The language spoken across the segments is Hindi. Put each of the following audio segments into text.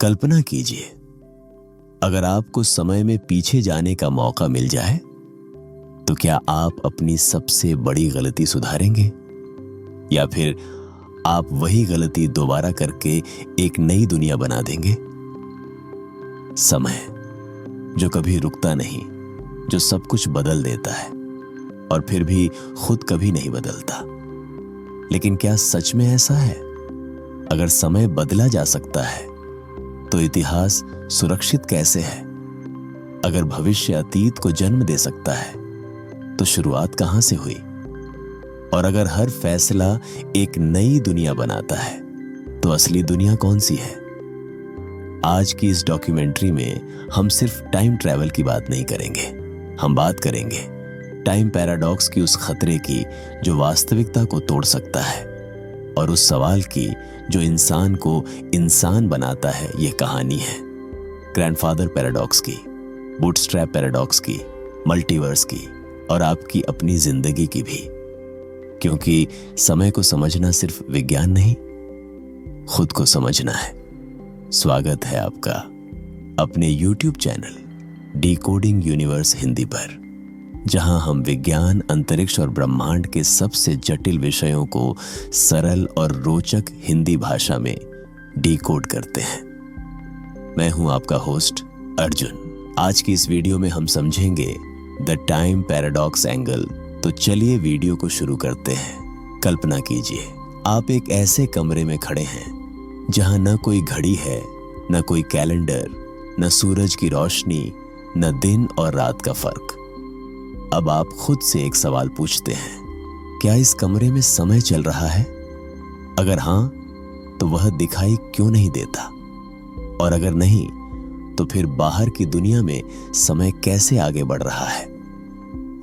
कल्पना कीजिए, अगर आपको समय में पीछे जाने का मौका मिल जाए तो क्या आप अपनी सबसे बड़ी गलती सुधारेंगे या फिर आप वही गलती दोबारा करके एक नई दुनिया बना देंगे? समय जो कभी रुकता नहीं, जो सब कुछ बदल देता है और फिर भी खुद कभी नहीं बदलता। लेकिन क्या सच में ऐसा है? अगर समय बदला जा सकता है तो इतिहास सुरक्षित कैसे है? अगर भविष्य अतीत को जन्म दे सकता है तो शुरुआत कहां से हुई? और अगर हर फैसला एक नई दुनिया बनाता है तो असली दुनिया कौन सी है? आज की इस डॉक्यूमेंट्री में हम सिर्फ टाइम ट्रैवल की बात नहीं करेंगे, हम बात करेंगे टाइम पैराडॉक्स की, उस खतरे की जो वास्तविकता को तोड़ सकता है, और उस सवाल की जो इंसान को इंसान बनाता है। यह कहानी है ग्रैंडफादर पैराडॉक्स की, बूटस्ट्रैप पैराडॉक्स की, मल्टीवर्स की और आपकी अपनी जिंदगी की भी। क्योंकि समय को समझना सिर्फ विज्ञान नहीं, खुद को समझना है। स्वागत है आपका अपने YouTube channel decoding universe Hindi पर, जहां हम विज्ञान, अंतरिक्ष और ब्रह्मांड के सबसे जटिल विषयों को सरल और रोचक हिंदी भाषा में डिकोड करते हैं। मैं हूं आपका होस्ट अर्जुन। आज की इस वीडियो में हम समझेंगे द टाइम पैराडॉक्स एंगल। तो चलिए वीडियो को शुरू करते हैं। कल्पना कीजिए, आप एक ऐसे कमरे में खड़े हैं जहां न कोई घड़ी है, न कोई कैलेंडर, न सूरज की रोशनी, न दिन और रात का फर्क। अब आप खुद से एक सवाल पूछते हैं, क्या इस कमरे में समय चल रहा है? अगर हां, तो वह दिखाई क्यों नहीं देता? और अगर नहीं, तो फिर बाहर की दुनिया में समय कैसे आगे बढ़ रहा है?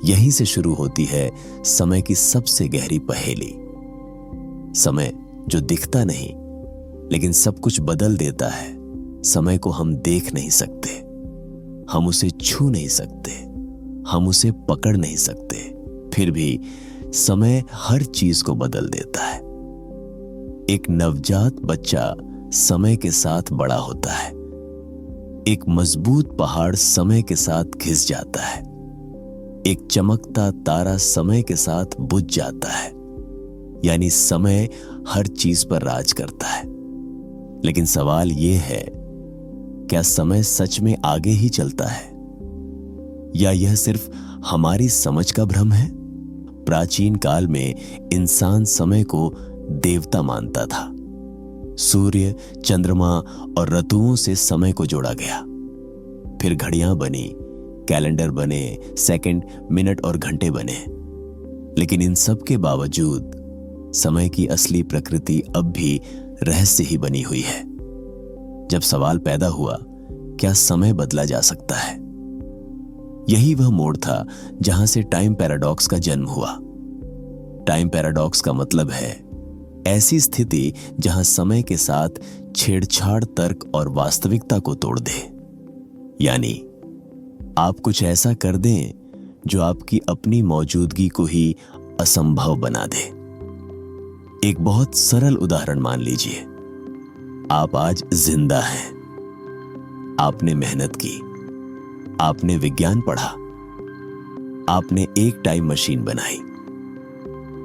यहीं से शुरू होती है समय की सबसे गहरी पहेली। समय जो दिखता नहीं लेकिन सब कुछ बदल देता है। समय को हम देख नहीं सकते, हम उसे छू नहीं सकते, हम उसे पकड़ नहीं सकते, फिर भी समय हर चीज को बदल देता है। एक नवजात बच्चा समय के साथ बड़ा होता है। एक मजबूत पहाड़ समय के साथ घिस जाता है। एक चमकता तारा समय के साथ बुझ जाता है। यानी समय हर चीज पर राज करता है। लेकिन सवाल यह है, क्या समय सच में आगे ही चलता है या यह सिर्फ हमारी समझ का भ्रम है? प्राचीन काल में इंसान समय को देवता मानता था। सूर्य, चंद्रमा और ऋतुओं से समय को जोड़ा गया। फिर घड़ियां बनी, कैलेंडर बने, सेकंड, मिनट और घंटे बने। लेकिन इन सब के बावजूद समय की असली प्रकृति अब भी रहस्य ही बनी हुई है। जब सवाल पैदा हुआ, क्या समय बदला जा सकता है? यही वह मोड़ था जहां से टाइम पैराडॉक्स का जन्म हुआ। टाइम पैराडॉक्स का मतलब है ऐसी स्थिति जहां समय के साथ छेड़छाड़ तर्क और वास्तविकता को तोड़ दे। यानी आप कुछ ऐसा कर दें जो आपकी अपनी मौजूदगी को ही असंभव बना दे। एक बहुत सरल उदाहरण मान लीजिए, आप आज जिंदा हैं। आपने मेहनत की, आपने विज्ञान पढ़ा, आपने एक टाइम मशीन बनाई।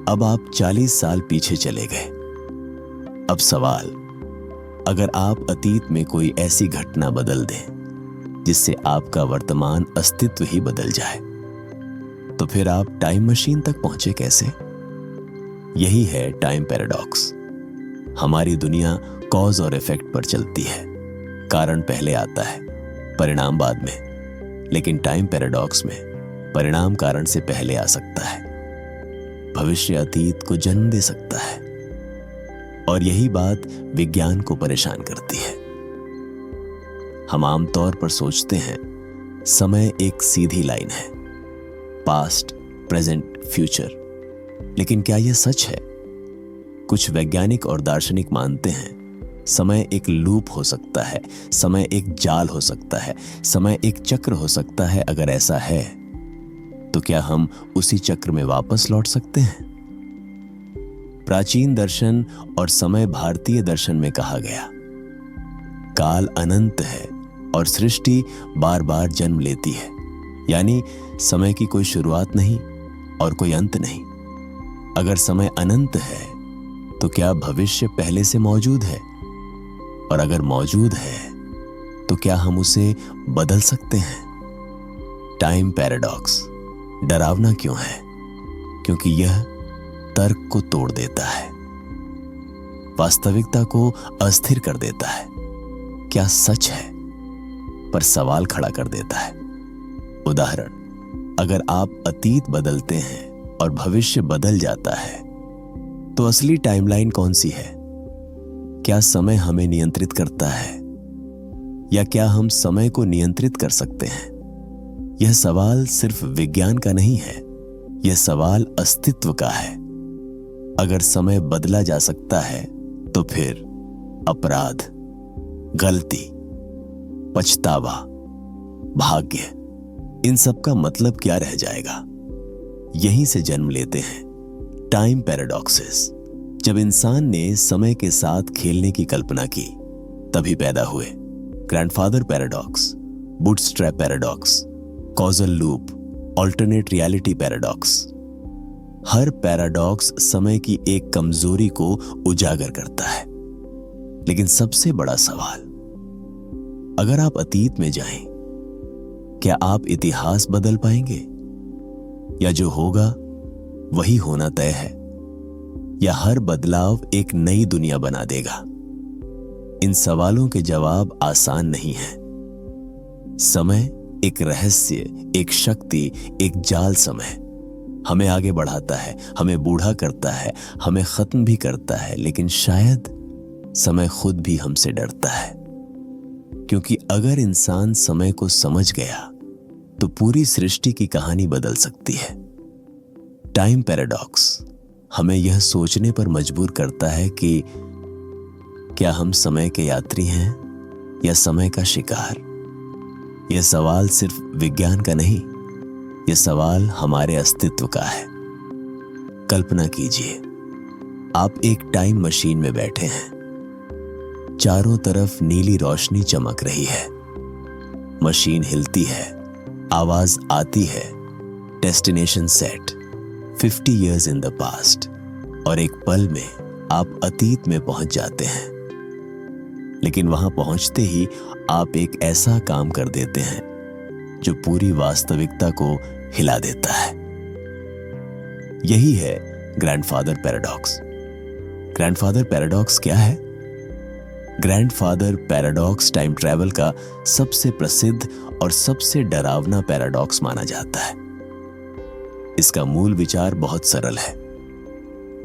अब आप 40 साल पीछे चले गए। अब सवाल, अगर आप अतीत में कोई ऐसी घटना बदल दें जिससे आपका वर्तमान अस्तित्व ही बदल जाए, तो फिर आप टाइम मशीन तक पहुंचे कैसे? यही है टाइम पैराडॉक्स। हमारी दुनिया कॉज और इफेक्ट पर चलती है। कारण पहले आता है, परिणाम बाद में। लेकिन टाइम पैराडॉक्स में परिणाम कारण से पहले आ सकता है। भविष्य अतीत को जन्म दे सकता है। और यही बात विज्ञान को परेशान करती है। हम आमतौर पर सोचते हैं समय एक सीधी लाइन है, पास्ट, प्रेजेंट, फ्यूचर। लेकिन क्या यह सच है? कुछ वैज्ञानिक और दार्शनिक मानते हैं समय एक लूप हो सकता है, समय एक जाल हो सकता है, समय एक चक्र हो सकता है। अगर ऐसा है तो क्या हम उसी चक्र में वापस लौट सकते हैं? प्राचीन दर्शन और समय भारतीय दर्शन में कहा गया, काल अनंत है और सृष्टि बार बार जन्म लेती है, यानी समय की कोई शुरुआत नहीं और कोई अंत नहीं। अगर समय अनंत है तो क्या भविष्य पहले से मौजूद है? और अगर मौजूद है तो क्या हम उसे बदल सकते हैं? टाइम पैराडॉक्स डरावना क्यों है? क्योंकि यह तर्क को तोड़ देता है, वास्तविकता को अस्थिर कर देता है। क्या सच है? पर सवाल खड़ा कर देता है। उदाहरण, अगर आप अतीत बदलते हैं और भविष्य बदल जाता है तो असली टाइमलाइन कौन सी है? क्या समय हमें नियंत्रित करता है या क्या हम समय को नियंत्रित कर सकते हैं? यह सवाल सिर्फ विज्ञान का नहीं है, यह सवाल अस्तित्व का है। अगर समय बदला जा सकता है तो फिर अपराध, गलती, पछतावा, भाग्य, इन सब का मतलब क्या रह जाएगा? यहीं से जन्म लेते हैं टाइम पैराडॉक्सेस। जब इंसान ने समय के साथ खेलने की कल्पना की तभी पैदा हुए grandfather paradox, bootstrap paradox, causal loop, alternate reality paradox. हर पैराडॉक्स समय की एक कमजोरी को उजागर करता है। लेकिन सबसे बड़ा सवाल, अगर आप अतीत में जाएं, क्या आप इतिहास बदल पाएंगे? या जो होगा वही होना तय है? या हर बदलाव एक नई दुनिया बना देगा? इन सवालों के जवाब आसान नहीं है। समय एक रहस्य, एक शक्ति, एक जाल समय हमें आगे बढ़ाता है, हमें बूढ़ा करता है, हमें खत्म भी करता है। लेकिन शायद समय खुद भी हमसे डरता है, क्योंकि अगर इंसान समय को समझ गया तो पूरी सृष्टि की कहानी बदल सकती है। टाइम पैराडॉक्स हमें यह सोचने पर मजबूर करता है कि क्या हम समय के यात्री हैं या समय का शिकार? यह सवाल सिर्फ विज्ञान का नहीं, यह सवाल हमारे अस्तित्व का है। कल्पना कीजिए, आप एक टाइम मशीन में बैठे हैं। चारों तरफ नीली रोशनी चमक रही है, मशीन हिलती है, आवाज आती है, destination set, 50 years in the past, और एक पल में आप अतीत में पहुंच जाते हैं। लेकिन वहां पहुंचते ही आप एक ऐसा काम कर देते हैं जो पूरी वास्तविकता को हिला देता है। यही है ग्रैंडफादर पैराडॉक्स। ग्रैंडफादर पैराडॉक्स क्या है? ग्रैंडफादर पैराडॉक्स टाइम ट्रैवल का सबसे प्रसिद्ध और सबसे डरावना पैराडॉक्स माना जाता है। इसका मूल विचार बहुत सरल है,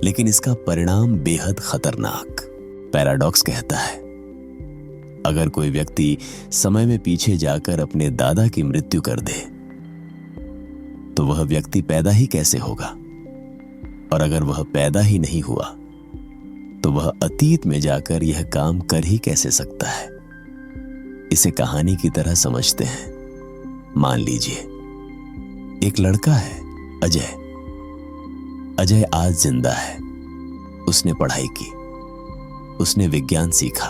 लेकिन इसका परिणाम बेहद खतरनाक। पैराडॉक्स कहता है, अगर कोई व्यक्ति समय में पीछे जाकर अपने दादा की मृत्यु कर दे तो वह व्यक्ति पैदा ही कैसे होगा? और अगर वह पैदा ही नहीं हुआ तो वह अतीत में जाकर यह काम कर ही कैसे सकता है? इसे कहानी की तरह समझते हैं। मान लीजिए एक लड़का है, अजय। अजय आज जिंदा है। उसने पढ़ाई की, उसने विज्ञान सीखा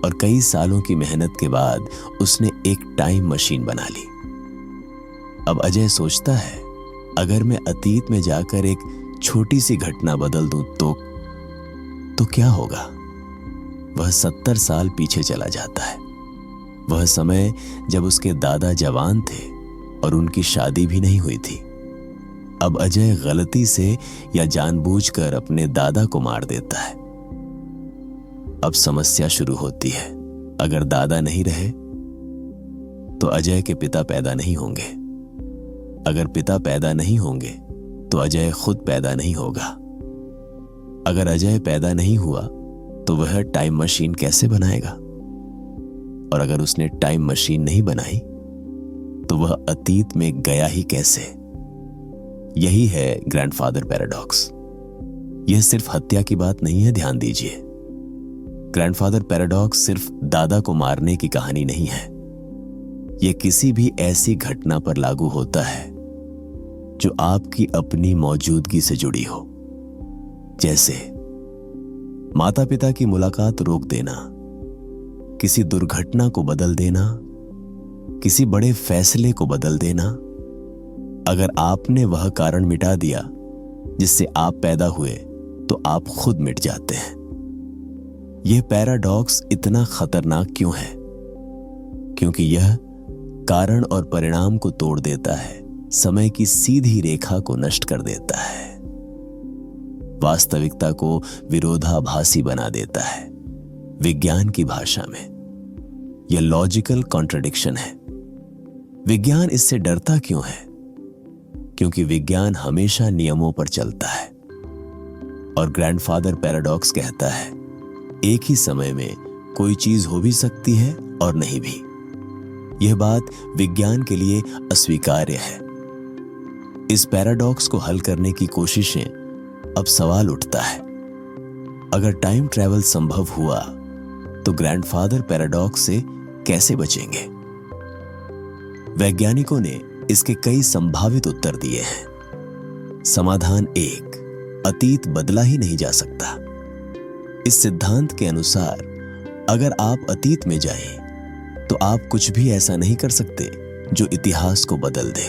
और कई सालों की मेहनत के बाद उसने एक टाइम मशीन बना ली। अब अजय सोचता है, अगर मैं अतीत में जाकर एक छोटी सी घटना बदल दूं तो क्या होगा? वह 70 साल पीछे चला जाता है। वह समय जब उसके दादा जवान थे और उनकी शादी भी नहीं हुई थी। अब अजय गलती से या जानबूझकर अपने दादा को मार देता है। अब समस्या शुरू होती है। अगर दादा नहीं रहे तो अजय के पिता पैदा नहीं होंगे। अगर पिता पैदा नहीं होंगे तो अजय खुद पैदा नहीं होगा। अगर अजय पैदा नहीं हुआ तो वह टाइम मशीन कैसे बनाएगा? और अगर उसने टाइम मशीन नहीं बनाई तो वह अतीत में गया ही कैसे? यही है ग्रैंडफादर पैराडॉक्स। यह सिर्फ हत्या की बात नहीं है, ध्यान दीजिए। ग्रैंडफादर पैराडॉक्स सिर्फ दादा को मारने की कहानी नहीं है। यह किसी भी ऐसी घटना पर लागू होता है जो आपकी अपनी मौजूदगी से जुड़ी हो। जैसे माता पिता की मुलाकात रोक देना, किसी दुर्घटना को बदल देना, किसी बड़े फैसले को बदल देना। अगर आपने वह कारण मिटा दिया जिससे आप पैदा हुए, तो आप खुद मिट जाते हैं। यह पैराडॉक्स इतना खतरनाक क्यों है? क्योंकि यह कारण और परिणाम को तोड़ देता है, समय की सीधी रेखा को नष्ट कर देता है, वास्तविकता को विरोधाभासी बना देता है। विज्ञान की भाषा में यह लॉजिकल कॉन्ट्रडिक्शन है। विज्ञान इससे डरता क्यों है? क्योंकि विज्ञान हमेशा नियमों पर चलता है। और ग्रैंडफादर पैराडॉक्स कहता है, एक ही समय में कोई चीज हो भी सकती है और नहीं भी। यह बात विज्ञान के लिए अस्वीकार्य है। इस पैराडॉक्स को हल करने की कोशिशें, अब सवाल उठता है, अगर टाइम ट्रैवल संभव हुआ तो ग्रैंडफादर पैराडॉक्स से कैसे बचेंगे? वैज्ञानिकों ने इसके कई संभावित उत्तर दिए हैं। समाधान 1, अतीत बदला ही नहीं जा सकता। इस सिद्धांत के अनुसार अगर आप अतीत में जाएं, तो आप कुछ भी ऐसा नहीं कर सकते जो इतिहास को बदल दे।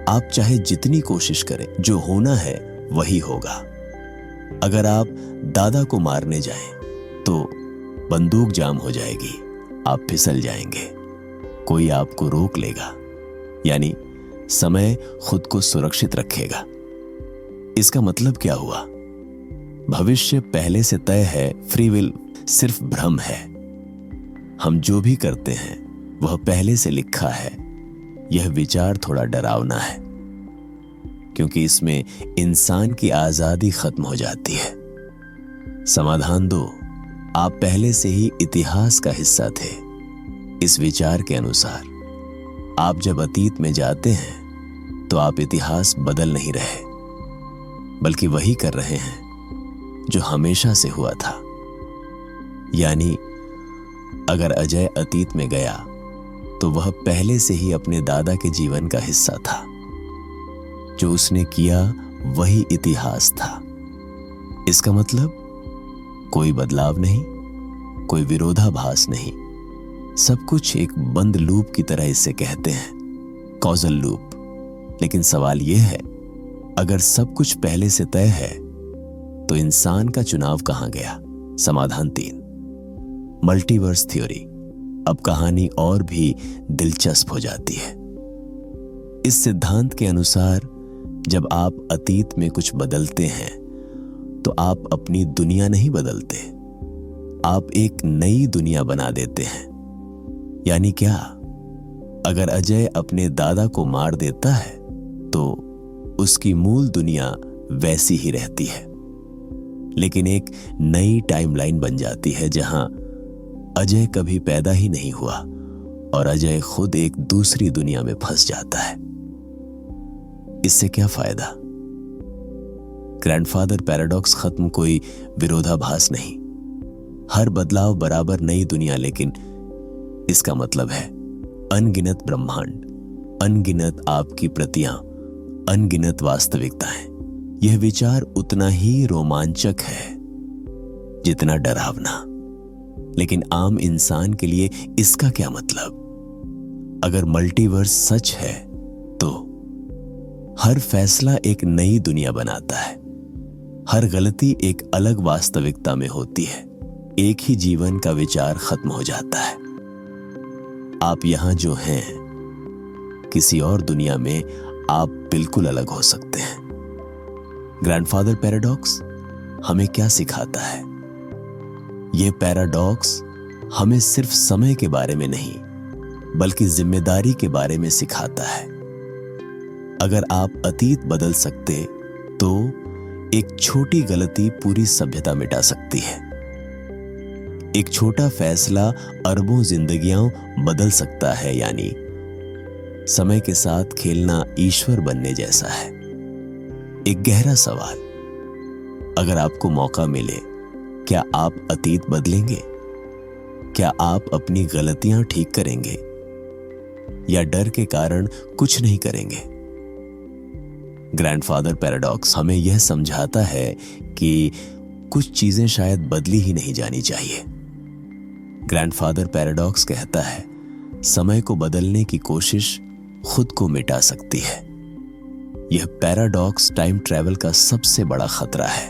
आप चाहे जितनी कोशिश करें, जो होना है वही होगा। अगर आप दादा को मारने जाएं, तो बंदूक जाम हो जाएगी, आप फिसल जाएंगे, कोई आपको रोक लेगा, यानी समय खुद को सुरक्षित रखेगा। इसका मतलब क्या हुआ? भविष्य पहले से तय है, फ्री विल सिर्फ भ्रम है। हम जो भी करते हैं वह पहले से लिखा है। यह विचार थोड़ा डरावना है, क्योंकि इसमें इंसान की आजादी खत्म हो जाती है। समाधान 2, आप पहले से ही इतिहास का हिस्सा थे। इस विचार के अनुसार आप जब अतीत में जाते हैं, तो आप इतिहास बदल नहीं रहे, बल्कि वही कर रहे हैं जो हमेशा से हुआ था। यानी अगर अजय अतीत में गया, तो वह पहले से ही अपने दादा के जीवन का हिस्सा था। जो उसने किया वही इतिहास था। इसका मतलब कोई बदलाव नहीं, कोई विरोधाभास नहीं। सब कुछ एक बंद लूप की तरह इसे कहते हैं, कॉजल लूप। लेकिन सवाल यह है, अगर सब कुछ पहले से तय है, तो इंसान का चुनाव कहां गया? समाधान 3, मल्टीवर्स थ्योरी। अब कहानी और भी दिलचस्प हो जाती है। इस सिद्धांत के अनुसार जब आप अतीत में कुछ बदलते हैं, तो आप अपनी दुनिया नहीं बदलते, आप एक नई दुनिया बना देते हैं। यानी क्या? अगर अजय अपने दादा को मार देता है, तो उसकी मूल दुनिया वैसी ही रहती है, लेकिन एक नई टाइमलाइन बन जाती है जहां अजय कभी पैदा ही नहीं हुआ और अजय खुद एक दूसरी दुनिया में फंस जाता है। इससे क्या फायदा? ग्रैंडफादर पैराडॉक्स खत्म, कोई विरोधाभास नहीं। हर बदलाव बराबर नई दुनिया, लेकिन इसका मतलब है अनगिनत ब्रह्मांड, अनगिनत आपकी प्रतियां, अनगिनत वास्तविकताएं। यह विचार उतना ही रोमांचक है जितना डरावना। लेकिन आम इंसान के लिए इसका क्या मतलब? अगर मल्टीवर्स सच है, तो हर फैसला एक नई दुनिया बनाता है, हर गलती एक अलग वास्तविकता में होती है, एक ही जीवन का विचार खत्म हो जाता है। आप यहां जो हैं, किसी और दुनिया में आप बिल्कुल अलग हो सकते हैं। ग्रैंडफादर पैराडॉक्स हमें क्या सिखाता है? यह पैराडॉक्स हमें सिर्फ समय के बारे में नहीं, बल्कि जिम्मेदारी के बारे में सिखाता है। अगर आप अतीत बदल सकते, तो एक छोटी गलती पूरी सभ्यता मिटा सकती है। एक छोटा फैसला अरबों जिंदगियां बदल सकता है। यानी समय के साथ खेलना ईश्वर बनने जैसा है। एक गहरा सवाल, अगर आपको मौका मिले, क्या आप अतीत बदलेंगे? क्या आप अपनी गलतियां ठीक करेंगे, या डर के कारण कुछ नहीं करेंगे? ग्रैंडफादर पैराडॉक्स हमें यह समझाता है कि कुछ चीजें शायद बदली ही नहीं जानी चाहिए। ग्रैंडफादर पैराडॉक्स कहता है, समय को बदलने की कोशिश खुद को मिटा सकती है। यह पैराडॉक्स टाइम ट्रैवल का सबसे बड़ा खतरा है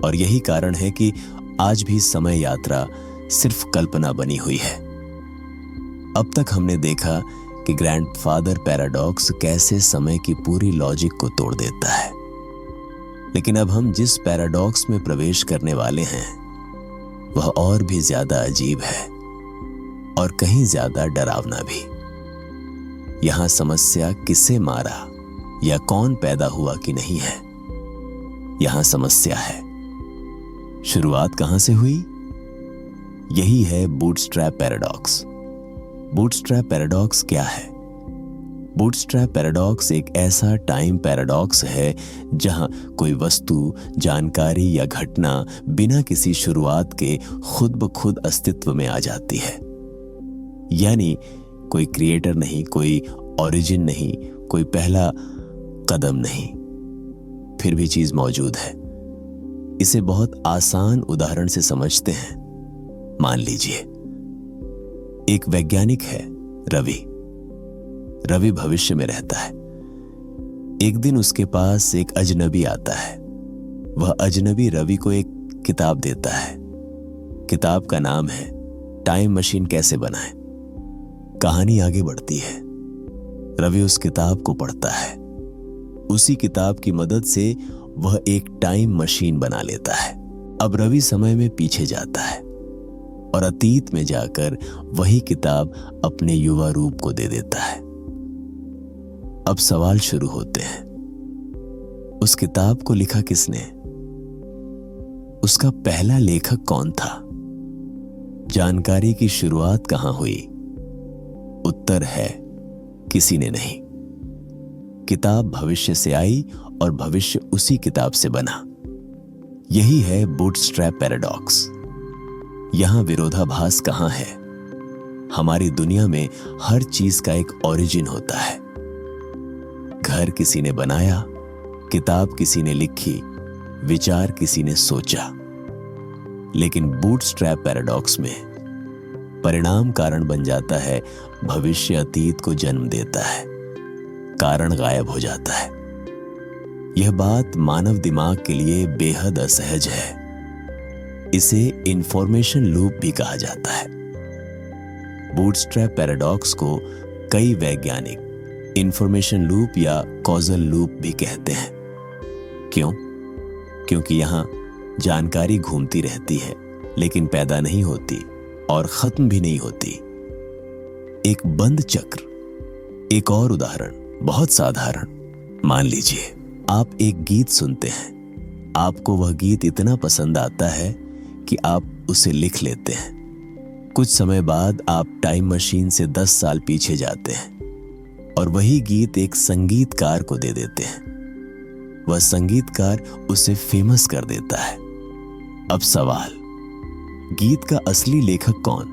और यही कारण है कि आज भी समय यात्रा सिर्फ कल्पना बनी हुई है। अब तक हमने देखा कि ग्रैंडफादर पैराडॉक्स कैसे समय की पूरी लॉजिक को तोड़ देता है, लेकिन अब हम जिस पैराडॉक्स में प्रवेश करने वाले हैं वह और भी ज्यादा अजीब है और कहीं ज्यादा डरावना भी। यहां समस्या किसे मारा या कौन पैदा हुआ कि नहीं है, यहां समस्या है शुरुआत कहां से हुई। यही है बूटस्ट्रैप पैराडॉक्स। बूटस्ट्रैप पैराडॉक्स क्या है? बूटस्ट्रैप पैराडॉक्स एक ऐसा टाइम पैराडॉक्स है जहां कोई वस्तु, जानकारी या घटना बिना किसी शुरुआत के खुद ब खुद अस्तित्व में आ जाती है। यानी कोई क्रिएटर नहीं, कोई ओरिजिन नहीं, कोई पहला कदम नहीं, फिर भी चीज मौजूद है। इसे बहुत आसान उदाहरण से समझते हैं। मान लीजिए एक वैज्ञानिक है रवि। रवि भविष्य में रहता है। एक दिन उसके पास एक अजनबी आता है। वह अजनबी रवि को एक किताब देता है। किताब का नाम है टाइम मशीन कैसे बनाएं। कहानी आगे बढ़ती है। रवि उस किताब को पढ़ता है। उसी किताब की मदद से वह एक टाइम मशीन बना लेता है। अब रवि समय में पीछे जाता है और अतीत में जाकर वही किताब अपने युवा रूप को दे देता है। अब सवाल शुरू होते हैं, उस किताब को लिखा किसने? उसका पहला लेखक कौन था? जानकारी की शुरुआत कहां हुई? उत्तर है किसी ने नहीं। किताब भविष्य से आई और भविष्य उसी किताब से बना। यही है बूटस्ट्रैप पैराडॉक्स। यहां विरोधाभास कहां है? हमारी दुनिया में हर चीज का एक ओरिजिन होता है। घर किसी ने बनाया, किताब किसी ने लिखी, विचार किसी ने सोचा। लेकिन बूटस्ट्रैप पैराडॉक्स में परिणाम कारण बन जाता है, भविष्य अतीत को जन्म देता है, कारण गायब हो जाता है। यह बात मानव दिमाग के लिए बेहद असहज है। इसे इंफॉर्मेशन लूप भी कहा जाता है। बूटस्ट्रैप पैराडॉक्स को कई वैज्ञानिक इंफॉर्मेशन लूप या कॉजल लूप भी कहते हैं। क्यों? क्योंकि यहां जानकारी घूमती रहती है लेकिन पैदा नहीं होती और खत्म भी नहीं होती। एक बंद चक्र। एक और उदाहरण, बहुत साधारण। मान लीजिए आप एक गीत सुनते हैं। आपको वह गीत इतना पसंद आता है कि आप उसे लिख लेते हैं। कुछ समय बाद आप टाइम मशीन से 10 साल पीछे जाते हैं और वही गीत एक संगीतकार को दे देते हैं। वह संगीतकार उसे फेमस कर देता है। अब सवाल, गीत का असली लेखक कौन?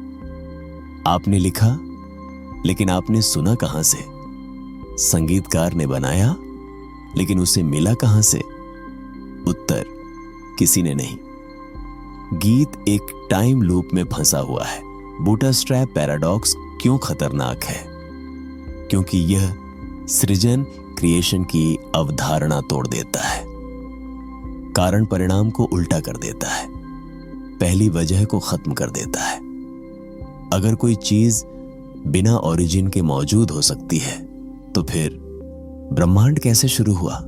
आपने लिखा, लेकिन आपने सुना कहां से? संगीतकार ने बनाया, लेकिन उसे मिला कहां से? उत्तर, किसी ने नहीं। गीत एक टाइम लूप में फंसा हुआ है। बूटस्ट्रैप पैराडॉक्स क्यों खतरनाक है? क्योंकि यह सृजन, क्रिएशन की अवधारणा तोड़ देता है। कारण परिणाम को उल्टा कर देता है। पहली वजह को खत्म कर देता है। अगर कोई चीज बिना ओरिजिन के मौजूद हो सकती है, तो फिर ब्रह्मांड कैसे शुरू हुआ?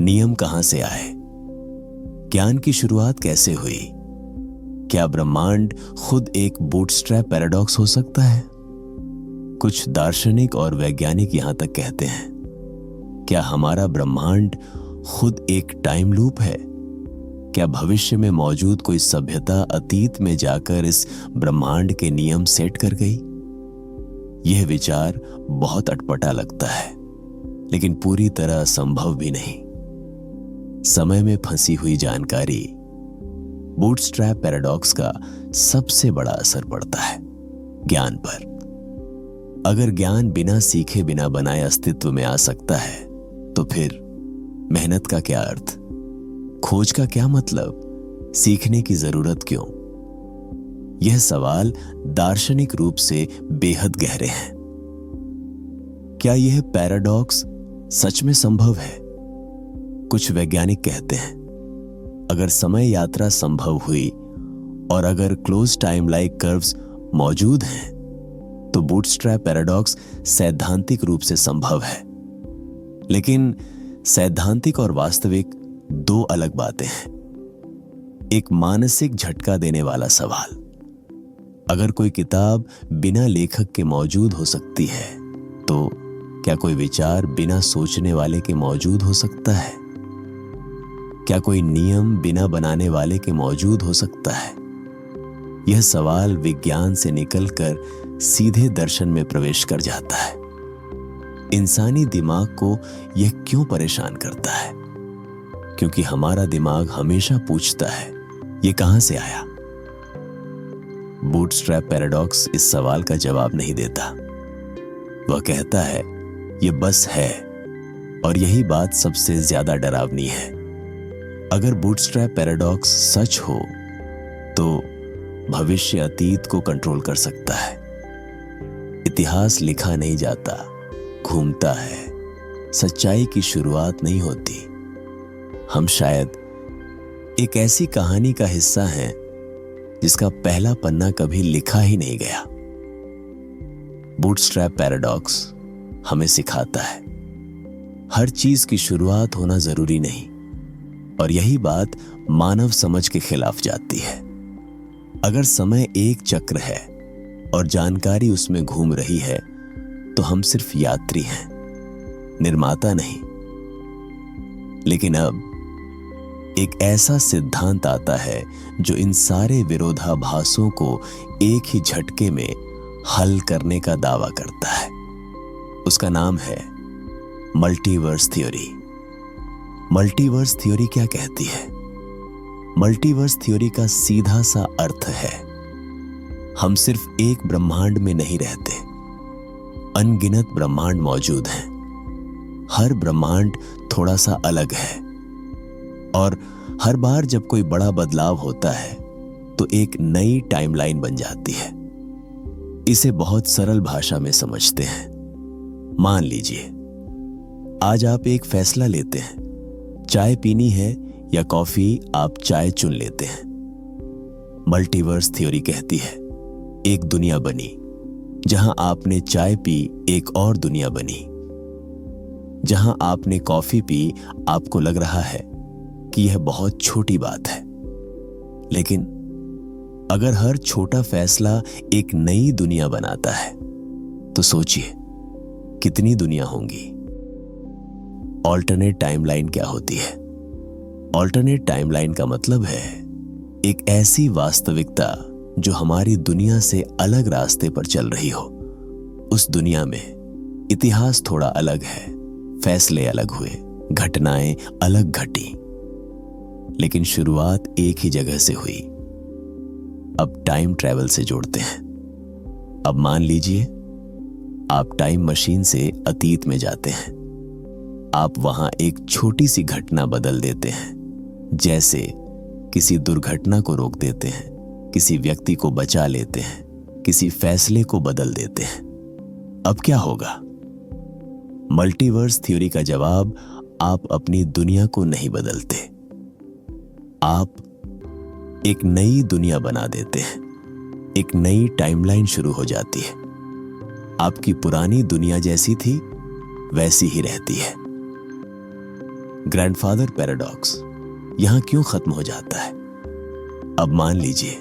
नियम कहां से आए? ज्ञान की शुरुआत कैसे हुई? क्या ब्रह्मांड खुद एक बूटस्ट्रैप पैराडॉक्स हो सकता है? कुछ दार्शनिक और वैज्ञानिक यहां तक कहते हैं, क्या हमारा ब्रह्मांड खुद एक टाइम लूप है? क्या भविष्य में मौजूद कोई सभ्यता अतीत में जाकर इस ब्रह्मांड के नियम सेट कर गई? यह विचार बहुत अटपटा लगता है, लेकिन पूरी तरह असंभव भी नहीं। समय में फंसी हुई जानकारी, बूटस्ट्रैप पैराडॉक्स का सबसे बड़ा असर पड़ता है ज्ञान पर। अगर ज्ञान बिना सीखे, बिना बनाए अस्तित्व में आ सकता है, तो फिर मेहनत का क्या अर्थ? खोज का क्या मतलब? सीखने की जरूरत क्यों? यह सवाल दार्शनिक रूप से बेहद गहरे हैं। क्या यह पैराडॉक्स सच में संभव है? कुछ वैज्ञानिक कहते हैं अगर समय यात्रा संभव हुई और अगर क्लोज टाइम लाइक कर्व्स मौजूद हैं तो बूटस्ट्रैप पैराडॉक्स सैद्धांतिक रूप से संभव है। लेकिन सैद्धांतिक और वास्तविक दो अलग बातें हैं। एक मानसिक झटका देने वाला सवाल, अगर कोई किताब बिना लेखक के मौजूद हो सकती है तो क्या कोई विचार बिना सोचने वाले के मौजूद हो सकता है? क्या कोई नियम बिना बनाने वाले के मौजूद हो सकता है? यह सवाल विज्ञान से निकलकर सीधे दर्शन में प्रवेश कर जाता है। इंसानी दिमाग को यह क्यों परेशान करता है? क्योंकि हमारा दिमाग हमेशा पूछता है, यह कहां से आया? बूटस्ट्रैप पैराडॉक्स इस सवाल का जवाब नहीं देता। वह कहता है, यह बस है, और यही बात सबसे ज्यादा डरावनी है। अगर बूटस्ट्रैप पैराडॉक्स सच हो तो भविष्य अतीत को कंट्रोल कर सकता है। इतिहास लिखा नहीं जाता, घूमता है। सच्चाई की शुरुआत नहीं होती। हम शायद एक ऐसी कहानी का हिस्सा हैं जिसका पहला पन्ना कभी लिखा ही नहीं गया। बूटस्ट्रैप पैराडॉक्स हमें सिखाता है हर चीज की शुरुआत होना जरूरी नहीं, और यही बात मानव समझ के खिलाफ जाती है। अगर समय एक चक्र है और जानकारी उसमें घूम रही है तो हम सिर्फ यात्री हैं, निर्माता नहीं। लेकिन अब एक ऐसा सिद्धांत आता है जो इन सारे विरोधाभासों को एक ही झटके में हल करने का दावा करता है। उसका नाम है मल्टीवर्स थ्योरी। मल्टीवर्स थ्योरी क्या कहती है? मल्टीवर्स थ्योरी का सीधा सा अर्थ है, हम सिर्फ एक ब्रह्मांड में नहीं रहते, अनगिनत ब्रह्मांड मौजूद हैं। हर ब्रह्मांड थोड़ा सा अलग है, और हर बार जब कोई बड़ा बदलाव होता है तो एक नई टाइमलाइन बन जाती है। इसे बहुत सरल भाषा में समझते हैं। मान लीजिए आज आप एक फैसला लेते हैं, चाय पीनी है या कॉफी, आप चाय चुन लेते हैं। मल्टीवर्स थ्योरी कहती है एक दुनिया बनी, जहां आपने चाय पी एक और दुनिया बनी। जहां आपने कॉफी पी आपको लग रहा है कि यह बहुत छोटी बात है, लेकिन अगर हर छोटा फैसला एक नई दुनिया बनाता है तो सोचिए कितनी दुनिया होंगी। ऑल्टरनेट टाइमलाइन क्या होती है? ऑल्टरनेट टाइमलाइन का मतलब है एक ऐसी वास्तविकता जो हमारी दुनिया से अलग रास्ते पर चल रही हो। उस दुनिया में इतिहास थोड़ा अलग है, फैसले अलग हुए, घटनाएं अलग घटी, लेकिन शुरुआत एक ही जगह से हुई। अब टाइम ट्रैवल से जोड़ते हैं। अब मान लीजिए आप टाइम मशीन से अतीत में जाते हैं। आप वहां एक छोटी सी घटना बदल देते हैं, जैसे किसी दुर्घटना को रोक देते हैं, किसी व्यक्ति को बचा लेते हैं, किसी फैसले को बदल देते हैं। अब क्या होगा? मल्टीवर्स थ्योरी का जवाब, आप अपनी दुनिया को नहीं बदलते, आप एक नई दुनिया बना देते हैं। एक नई टाइमलाइन शुरू हो जाती है। आपकी पुरानी दुनिया जैसी थी वैसी ही रहती है। ग्रैंडफादर पैराडॉक्स यहां क्यों खत्म हो जाता है? अब मान लीजिए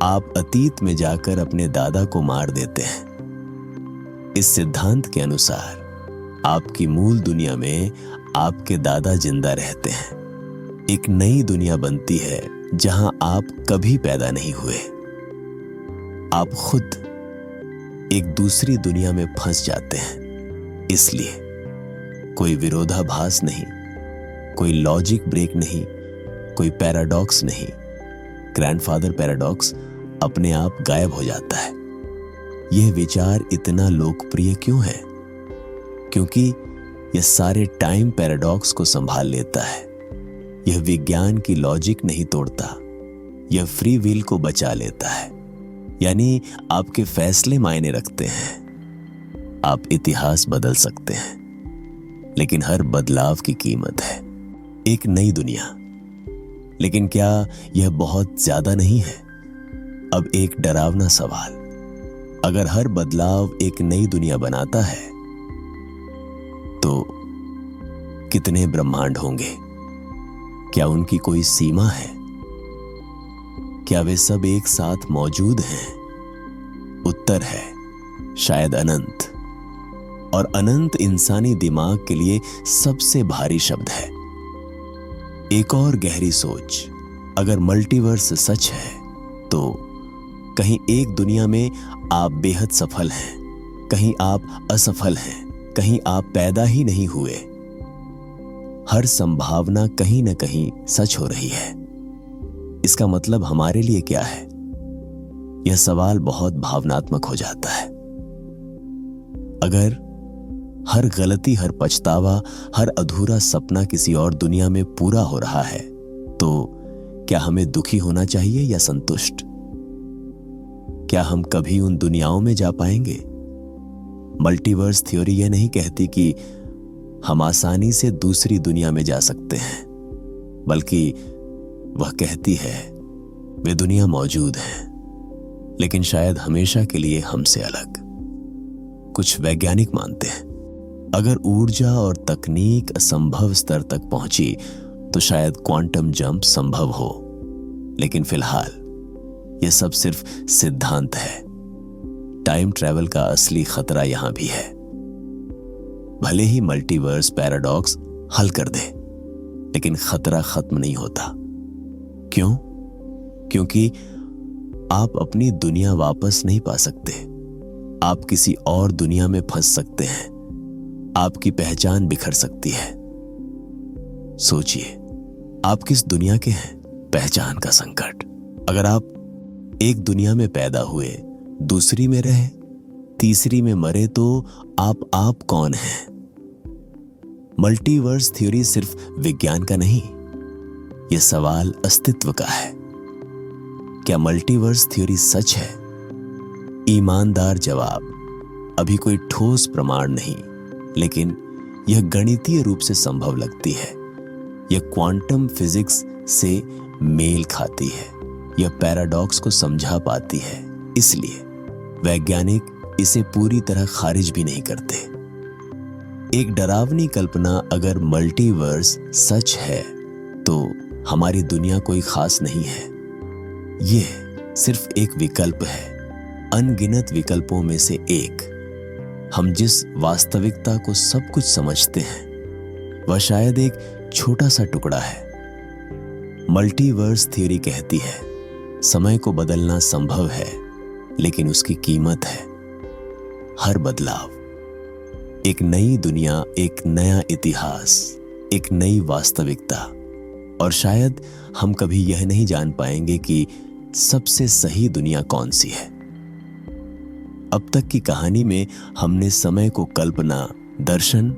आप अतीत में जाकर अपने दादा को मार देते हैं। इस सिद्धांत के अनुसार आपकी मूल दुनिया में आपके दादा जिंदा रहते हैं। एक नई दुनिया बनती है जहां आप कभी पैदा नहीं हुए। आप खुद एक दूसरी दुनिया में फंस जाते हैं। इसलिए कोई विरोधाभास नहीं, कोई लॉजिक ब्रेक नहीं, कोई पैराडॉक्स नहीं। ग्रैंडफादर पैराडॉक्स अपने आप गायब हो जाता है। यह विचार इतना लोकप्रिय क्यों है? क्योंकि यह सारे टाइम पैराडॉक्स को संभाल लेता है। यह विज्ञान की लॉजिक नहीं तोड़ता, यह फ्री विल को बचा लेता है, यानी आपके फैसले मायने रखते हैं। आप इतिहास बदल सकते हैं, लेकिन हर बदलाव की कीमत है एक नई दुनिया। लेकिन क्या यह बहुत ज्यादा नहीं है? अब एक डरावना सवाल, अगर हर बदलाव एक नई दुनिया बनाता है तो कितने ब्रह्मांड होंगे? क्या उनकी कोई सीमा है? क्या वे सब एक साथ मौजूद हैं? उत्तर है शायद अनंत। और अनंत इंसानी दिमाग के लिए सबसे भारी शब्द है। एक और गहरी सोच, अगर मल्टीवर्स सच है तो कहीं एक दुनिया में आप बेहद सफल हैं, कहीं आप असफल हैं, कहीं आप पैदा ही नहीं हुए। हर संभावना कहीं न कहीं सच हो रही है। इसका मतलब हमारे लिए क्या है? यह सवाल बहुत भावनात्मक हो जाता है। अगर हर गलती, हर पछतावा, हर अधूरा सपना किसी और दुनिया में पूरा हो रहा है, तो क्या हमें दुखी होना चाहिए या संतुष्ट? क्या हम कभी उन दुनियाओं में जा पाएंगे? मल्टीवर्स थ्योरी यह नहीं कहती कि हम आसानी से दूसरी दुनिया में जा सकते हैं, बल्कि वह कहती है वे दुनिया मौजूद हैं, लेकिन शायद हमेशा के लिए हमसे अलग। कुछ वैज्ञानिक मानते हैं अगर ऊर्जा और तकनीक असंभव स्तर तक पहुंची तो शायद क्वांटम जंप संभव हो। लेकिन फिलहाल यह सब सिर्फ सिद्धांत है। टाइम ट्रैवल का असली खतरा यहां भी है। भले ही मल्टीवर्स पैराडॉक्स हल कर दे, लेकिन खतरा खत्म नहीं होता। क्यों? क्योंकि आप अपनी दुनिया वापस नहीं पा सकते। आप किसी और दुनिया में फंस सकते हैं। आपकी पहचान बिखर सकती है। सोचिए, आप किस दुनिया के हैं? पहचान का संकट। अगर आप एक दुनिया में पैदा हुए, दूसरी में रहे, तीसरी में मरे, तो आप कौन हैं? मल्टीवर्स थ्योरी सिर्फ विज्ञान का नहीं, यह सवाल अस्तित्व का है। क्या मल्टीवर्स थ्योरी सच है? ईमानदार जवाब, अभी कोई ठोस प्रमाण नहीं, लेकिन यह गणितीय रूप से संभव लगती है। यह क्वांटम फिजिक्स से मेल खाती है। यह पैराडॉक्स को समझा पाती है। इसलिए वैज्ञानिक इसे पूरी तरह खारिज भी नहीं करते। एक डरावनी कल्पना, अगर मल्टीवर्स सच है तो हमारी दुनिया कोई खास नहीं है। यह सिर्फ एक विकल्प है, अनगिनत विकल्पों में से एक। हम जिस वास्तविकता को सब कुछ समझते हैं, वह शायद एक छोटा सा टुकड़ा है। मल्टीवर्स थ्योरी कहती है समय को बदलना संभव है, लेकिन उसकी कीमत है हर बदलाव। एक नई दुनिया, एक नया इतिहास, एक नई वास्तविकता। और शायद हम कभी यह नहीं जान पाएंगे कि सबसे सही दुनिया कौन सी है। अब तक की कहानी में हमने समय को कल्पना, दर्शन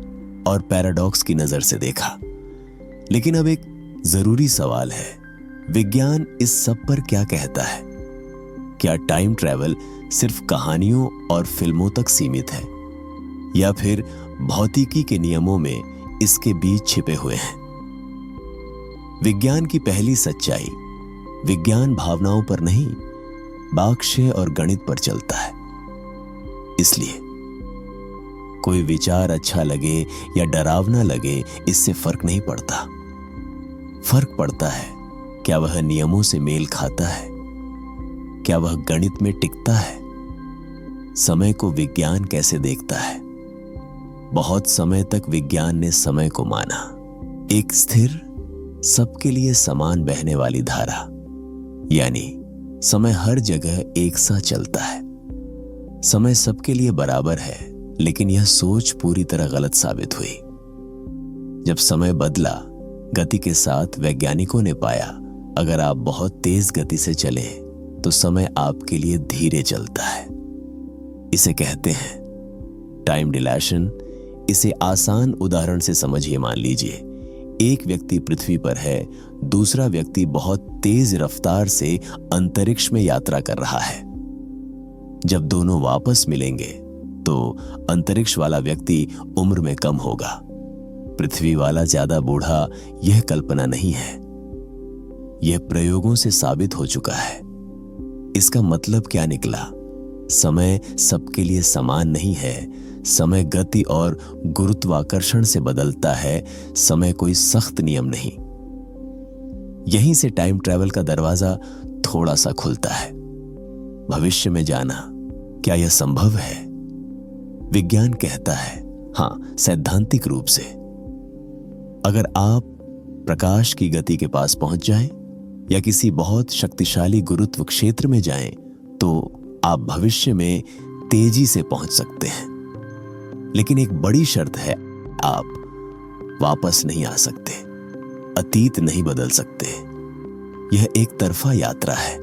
और पैराडॉक्स की नजर से देखा। लेकिन अब एक जरूरी सवाल है, विज्ञान इस सब पर क्या कहता है? क्या टाइम ट्रैवल सिर्फ कहानियों और फिल्मों तक सीमित है, या फिर भौतिकी के नियमों में इसके बीच छिपे हुए हैं? विज्ञान की पहली सच्चाई, विज्ञान भावनाओं पर नहीं, बाक्ष्य और गणित पर चलता है। इसलिए कोई विचार अच्छा लगे या डरावना लगे, इससे फर्क नहीं पड़ता। फर्क पड़ता है क्या वह नियमों से मेल खाता है, क्या वह गणित में टिकता है। समय को विज्ञान कैसे देखता है? बहुत समय तक विज्ञान ने समय को माना एक स्थिर, सबके लिए समान बहने वाली धारा, यानी समय हर जगह एक सा चलता है। समय सबके लिए बराबर है, लेकिन यह सोच पूरी तरह गलत साबित हुई। जब समय बदला गति के साथ, वैज्ञानिकों ने पाया अगर आप बहुत तेज गति से चले तो समय आपके लिए धीरे चलता है। इसे कहते हैं टाइम डिलेशन। इसे आसान उदाहरण से समझिए। मान लीजिए एक व्यक्ति पृथ्वी पर है, दूसरा व्यक्ति बहुत तेज रफ्तार से अंतरिक्ष में यात्रा कर रहा है। जब दोनों वापस मिलेंगे तो अंतरिक्ष वाला व्यक्ति उम्र में कम होगा, पृथ्वी वाला ज्यादा बूढ़ा। यह कल्पना नहीं है, यह प्रयोगों से साबित हो चुका है। इसका मतलब क्या निकला? समय सबके लिए समान नहीं है। समय गति और गुरुत्वाकर्षण से बदलता है। समय कोई सख्त नियम नहीं। यहीं से टाइम ट्रैवल का दरवाजा थोड़ा सा खुलता है। भविष्य में जाना, क्या यह संभव है? विज्ञान कहता है हां, सैद्धांतिक रूप से। अगर आप प्रकाश की गति के पास पहुंच जाएं या किसी बहुत शक्तिशाली गुरुत्व क्षेत्र में जाएं, तो आप भविष्य में तेजी से पहुंच सकते हैं। लेकिन एक बड़ी शर्त है, आप वापस नहीं आ सकते, अतीत नहीं बदल सकते। यह एक तरफा यात्रा है।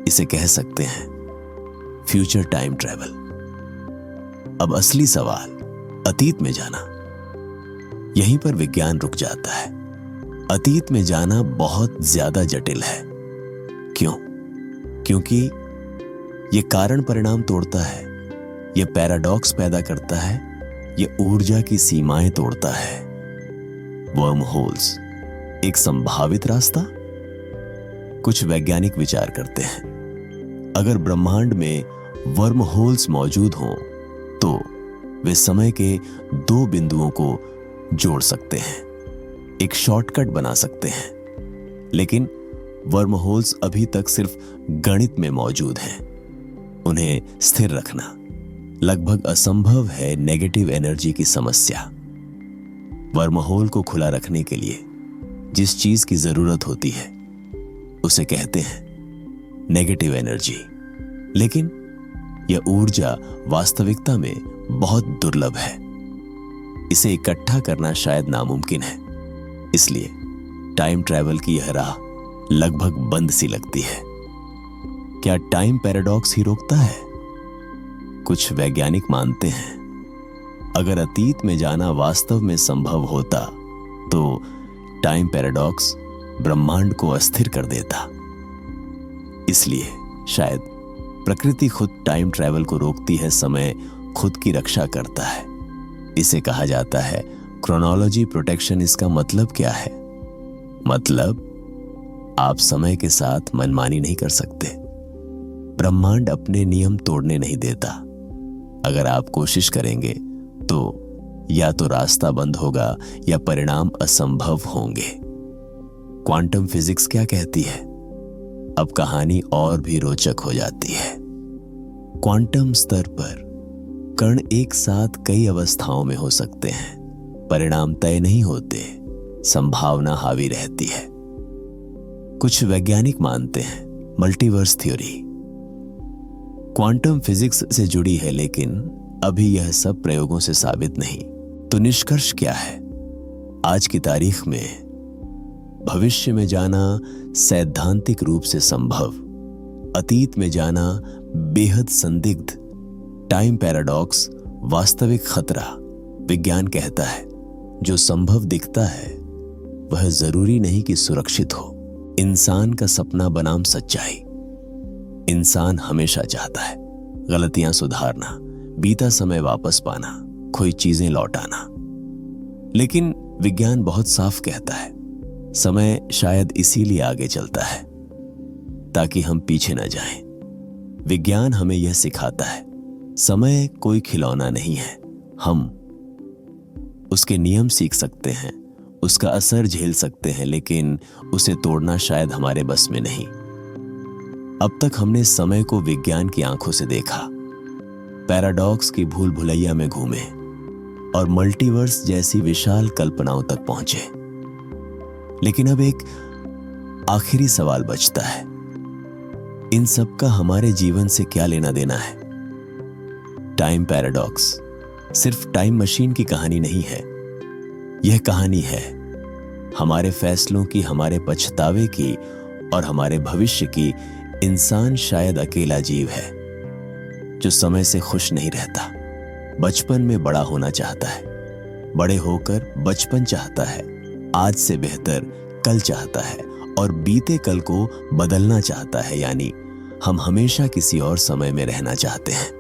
इसे कह सकते हैं फ्यूचर टाइम ट्रैवल। अब असली सवाल, अतीत में जाना। यहीं पर विज्ञान रुक जाता है। अतीत में जाना बहुत ज्यादा जटिल है। क्यों? क्योंकि यह कारण परिणाम तोड़ता है, यह पैराडॉक्स पैदा करता है, यह ऊर्जा की सीमाएं तोड़ता है। वर्म होल्स, एक संभावित रास्ता। कुछ वैज्ञानिक विचार करते हैं, अगर ब्रह्मांड में वर्म होल्स मौजूद हों तो वे समय के दो बिंदुओं को जोड़ सकते हैं, एक शॉर्टकट बना सकते हैं। लेकिन वर्म होल्स अभी तक सिर्फ गणित में मौजूद हैं। उन्हें स्थिर रखना लगभग असंभव है। नेगेटिव एनर्जी की समस्या। वर्म होल को खुला रखने के लिए जिस चीज की जरूरत होती है उसे कहते हैं नेगेटिव एनर्जी। लेकिन यह ऊर्जा वास्तविकता में बहुत दुर्लभ है। इसे इकट्ठा करना शायद नामुमकिन है। इसलिए टाइम ट्रैवल की यह राह लगभग बंद सी लगती है। क्या टाइम पैराडॉक्स ही रोकता है? कुछ वैज्ञानिक मानते हैं अगर अतीत में जाना वास्तव में संभव होता तो टाइम पैराडॉक्स ब्रह्मांड को अस्थिर कर देता। इसलिए शायद प्रकृति खुद टाइम ट्रैवल को रोकती है, समय खुद की रक्षा करता है। इसे कहा जाता है क्रोनोलॉजी प्रोटेक्शन। इसका मतलब क्या है? मतलब आप समय के साथ मनमानी नहीं कर सकते। ब्रह्मांड अपने नियम तोड़ने नहीं देता। अगर आप कोशिश करेंगे तो या तो रास्ता बंद होगा या परिणाम असंभव होंगे। क्वांटम फिजिक्स क्या कहती है? अब कहानी और भी रोचक हो जाती है। क्वांटम स्तर पर कण एक साथ कई अवस्थाओं में हो सकते हैं। परिणाम तय नहीं होते, संभावना हावी रहती है। कुछ वैज्ञानिक मानते हैं मल्टीवर्स थ्योरी क्वांटम फिजिक्स से जुड़ी है, लेकिन अभी यह सब प्रयोगों से साबित नहीं। तो निष्कर्ष क्या है? आज की तारीख में भविष्य में जाना सैद्धांतिक रूप से संभव, अतीत में जाना बेहद संदिग्ध। टाइम पैराडॉक्स वास्तविक खतरा। विज्ञान कहता है जो संभव दिखता है वह जरूरी नहीं कि सुरक्षित हो। इंसान का सपना बनाम सच्चाई। इंसान हमेशा चाहता है गलतियां सुधारना, बीता समय वापस पाना, खोई चीजें लौटाना। लेकिन विज्ञान बहुत साफ कहता है समय शायद इसीलिए आगे चलता है ताकि हम पीछे न जाएं। विज्ञान हमें यह सिखाता है समय कोई खिलौना नहीं है। हम उसके नियम सीख सकते हैं, उसका असर झेल सकते हैं, लेकिन उसे तोड़ना शायद हमारे बस में नहीं। अब तक हमने समय को विज्ञान की आंखों से देखा, पैराडॉक्स की भूल भुलैया में घूमे और मल्टीवर्स जैसी विशाल कल्पनाओं तक पहुंचे। लेकिन अब एक आखिरी सवाल बचता है, इन सब का हमारे जीवन से क्या लेना देना है? टाइम पैराडॉक्स सिर्फ टाइम मशीन की कहानी नहीं है। यह कहानी है हमारे फैसलों की, हमारे पछतावे की और हमारे भविष्य की। इंसान शायद अकेला जीव है जो समय से खुश नहीं रहता। बचपन में बड़ा होना चाहता है, बड़े होकर बचपन चाहता है, आज से बेहतर कल चाहता है और बीते कल को बदलना चाहता है, यानी हम हमेशा किसी और समय में रहना चाहते हैं।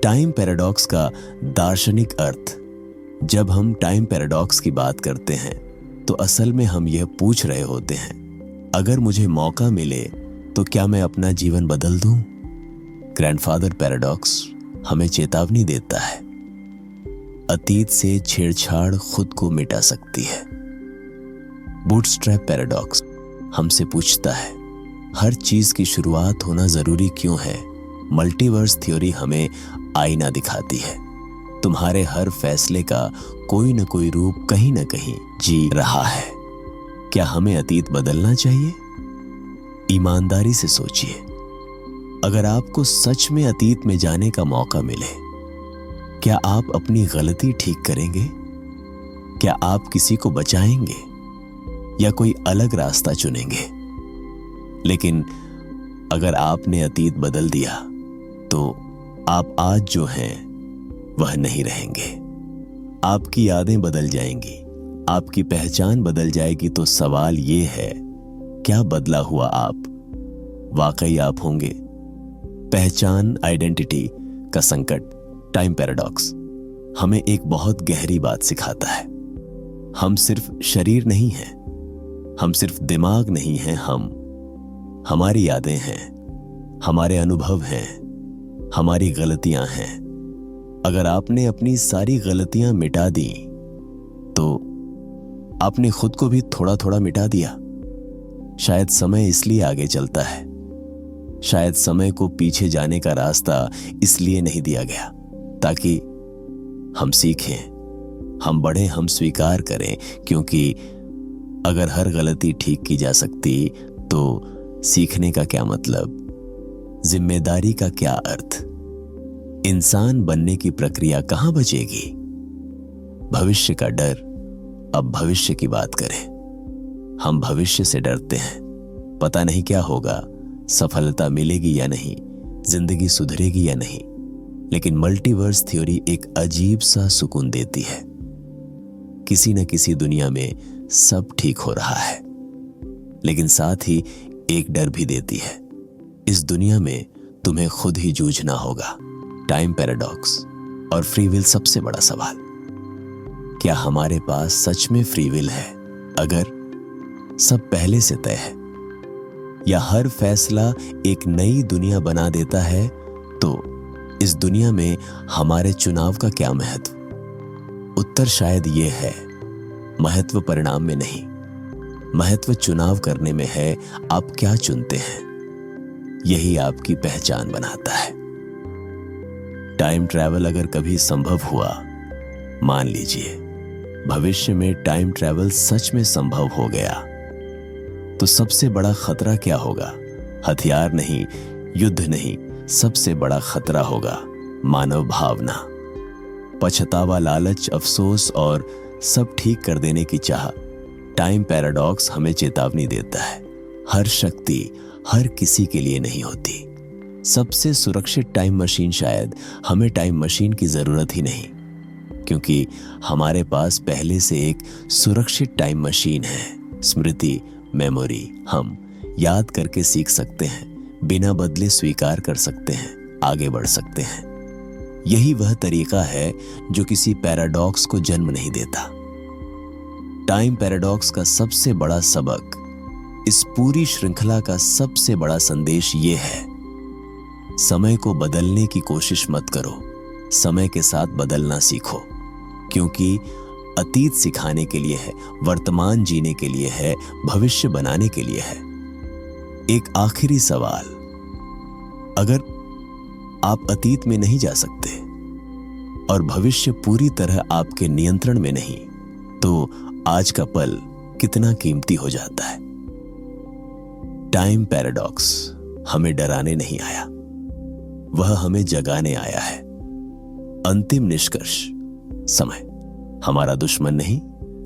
टाइम पैराडॉक्स का दार्शनिक अर्थ। जब हम टाइम पैराडॉक्स की बात करते हैं तो असल में हम यह पूछ रहे होते हैं, अगर मुझे मौका मिले तो क्या मैं अपना जीवन बदल दूं? ग्रैंडफादर पैराडॉक्स हमें चेतावनी देता है, अतीत से छेड़छाड़ खुद को मिटा सकती है। बूटस्ट्रैप पैराडॉक्स हमसे पूछता है, हर चीज की शुरुआत होना जरूरी क्यों है? मल्टीवर्स थ्योरी हमें आईना दिखाती है। तुम्हारे हर फैसले का कोई न कोई रूप कहीं न कहीं जी रहा है। क्या हमें अतीत बदलना चाहिए? ईमानदारी से सोचिए, अगर आपको सच में अतीत में जाने का मौका मिले, क्या आप अपनी गलती ठीक करेंगे? क्या आप किसी को बचाएंगे या कोई अलग रास्ता चुनेंगे? लेकिन अगर आपने अतीत बदल दिया तो आप आज जो हैं वह नहीं रहेंगे। आपकी यादें बदल जाएंगी, आपकी पहचान बदल जाएगी। तो सवाल ये है, क्या बदला हुआ आप वाकई आप होंगे? पहचान, आइडेंटिटी का संकट। टाइम पैराडॉक्स हमें एक बहुत गहरी बात सिखाता है। हम सिर्फ शरीर नहीं हैं, हम सिर्फ दिमाग नहीं हैं, हम हमारी यादें हैं, हमारे अनुभव हैं, हमारी गलतियां हैं। अगर आपने अपनी सारी गलतियां मिटा दी तो आपने खुद को भी थोड़ा थोड़ा मिटा दिया। शायद समय इसलिए आगे चलता है, शायद समय को पीछे जाने का रास्ता इसलिए नहीं दिया गया ताकि हम सीखें, हम बढ़ें, हम स्वीकार करें। क्योंकि अगर हर गलती ठीक की जा सकती तो सीखने का क्या मतलब, जिम्मेदारी का क्या अर्थ, इंसान बनने की प्रक्रिया कहां बचेगी? भविष्य का डर। अब भविष्य की बात करें। हम भविष्य से डरते हैं, पता नहीं क्या होगा, सफलता मिलेगी या नहीं, जिंदगी सुधरेगी या नहीं। लेकिन मल्टीवर्स थ्योरी एक अजीब सा सुकून देती है। किसी न किसी दुनिया में सब ठीक हो रहा है, लेकिन साथ ही एक डर भी देती है, इस दुनिया में तुम्हें खुद ही जूझना होगा। टाइम पैराडॉक्स और फ्री विल। सबसे बड़ा सवाल, क्या हमारे पास सच में फ्री विल है? अगर सब पहले से तय है या हर फैसला एक नई दुनिया बना देता है, तो इस दुनिया में हमारे चुनाव का क्या महत्व? उत्तर शायद ये है, महत्व परिणाम में नहीं, महत्व चुनाव करने में है। आप क्या चुनते हैं, यही आपकी पहचान बनाता है। टाइम ट्रैवल अगर कभी संभव हुआ, मान लीजिए भविष्य में टाइम ट्रैवल सच में संभव हो गया, तो सबसे बड़ा खतरा क्या होगा? हथियार नहीं, युद्ध नहीं, सबसे बड़ा खतरा होगा मानव भावना। पछतावा, लालच, अफसोस और सब ठीक कर देने की चाह। टाइम पैराडॉक्स हमें चेतावनी देता है, हर शक्ति हर किसी के लिए नहीं होती। सबसे सुरक्षित टाइम मशीन, शायद हमें टाइम मशीन की जरूरत ही नहीं, क्योंकि हमारे पास पहले से एक सुरक्षित टाइम मशीन है। स्मृति, मेमोरी। हम याद करके सीख सकते हैं, बिना बदले स्वीकार कर सकते हैं, आगे बढ़ सकते हैं। यही वह तरीका है जो किसी पैराडॉक्स को जन्म नहीं देता। टाइम पैराडॉक्स का सबसे बड़ा सबक, इस पूरी श्रृंखला का सबसे बड़ा संदेश ये है, समय को बदलने की कोशिश मत करो, समय के साथ बदलना सीखो। क्योंकि अतीत सिखाने के लिए है, वर्तमान जीने के लिए है, भविष्य बनाने के लिए है। एक आखिरी सवाल, अगर आप अतीत में नहीं जा सकते और भविष्य पूरी तरह आपके नियंत्रण में नहीं, तो आज का पल कितना कीमती हो जाता है। टाइम पैराडॉक्स हमें डराने नहीं आया, वह हमें जगाने आया है। अंतिम निष्कर्ष, समय हमारा दुश्मन नहीं,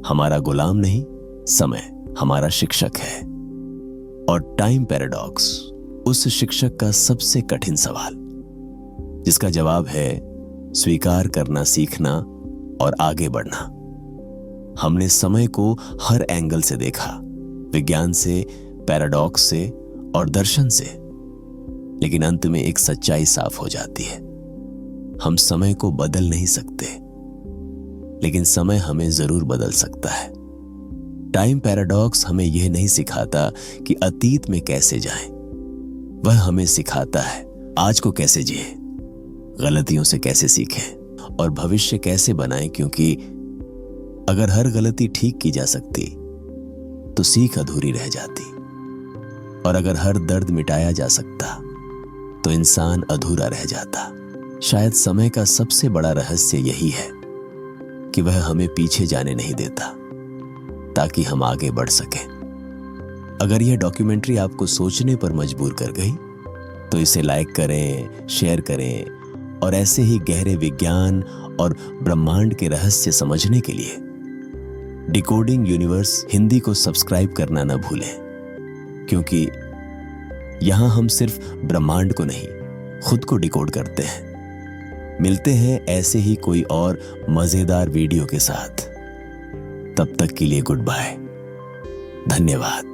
हमारा गुलाम नहीं, समय हमारा शिक्षक है। और टाइम पैराडॉक्स उस शिक्षक का सबसे कठिन सवाल, जिसका जवाब है स्वीकार करना सीखना और आगे बढ़ना। हमने समय को हर एंगल से देखा, विज्ञान से, पैराडॉक्स से और दर्शन से, लेकिन अंत में एक सच्चाई साफ हो जाती है। हम समय को बदल नहीं सकते, लेकिन समय हमें जरूर बदल सकता है। टाइम पैराडॉक्स हमें यह नहीं सिखाता कि अतीत में कैसे जाएं, वह हमें सिखाता है आज को कैसे जिए, गलतियों से कैसे सीखें और भविष्य कैसे बनाएं, क्योंकि अगर हर गलती ठीक की जा सकती तो सीख अधूरी रह जाती, और अगर हर दर्द मिटाया जा सकता तो इंसान अधूरा रह जाता। शायद समय का सबसे बड़ा रहस्य यही है कि वह हमें पीछे जाने नहीं देता ताकि हम आगे बढ़ सकें। अगर यह डॉक्यूमेंट्री आपको सोचने पर मजबूर कर गई तो इसे लाइक करें, शेयर करें और ऐसे ही गहरे विज्ञान और ब्रह्मांड के रहस्य समझने के लिए डिकोडिंग यूनिवर्स हिंदी को सब्सक्राइब करना न भूलें, क्योंकि यहां हम सिर्फ ब्रह्मांड को नहीं, खुद को डिकोड करते हैं। मिलते हैं ऐसे ही कोई और मजेदार वीडियो के साथ। तब तक के लिए गुड बाय, धन्यवाद।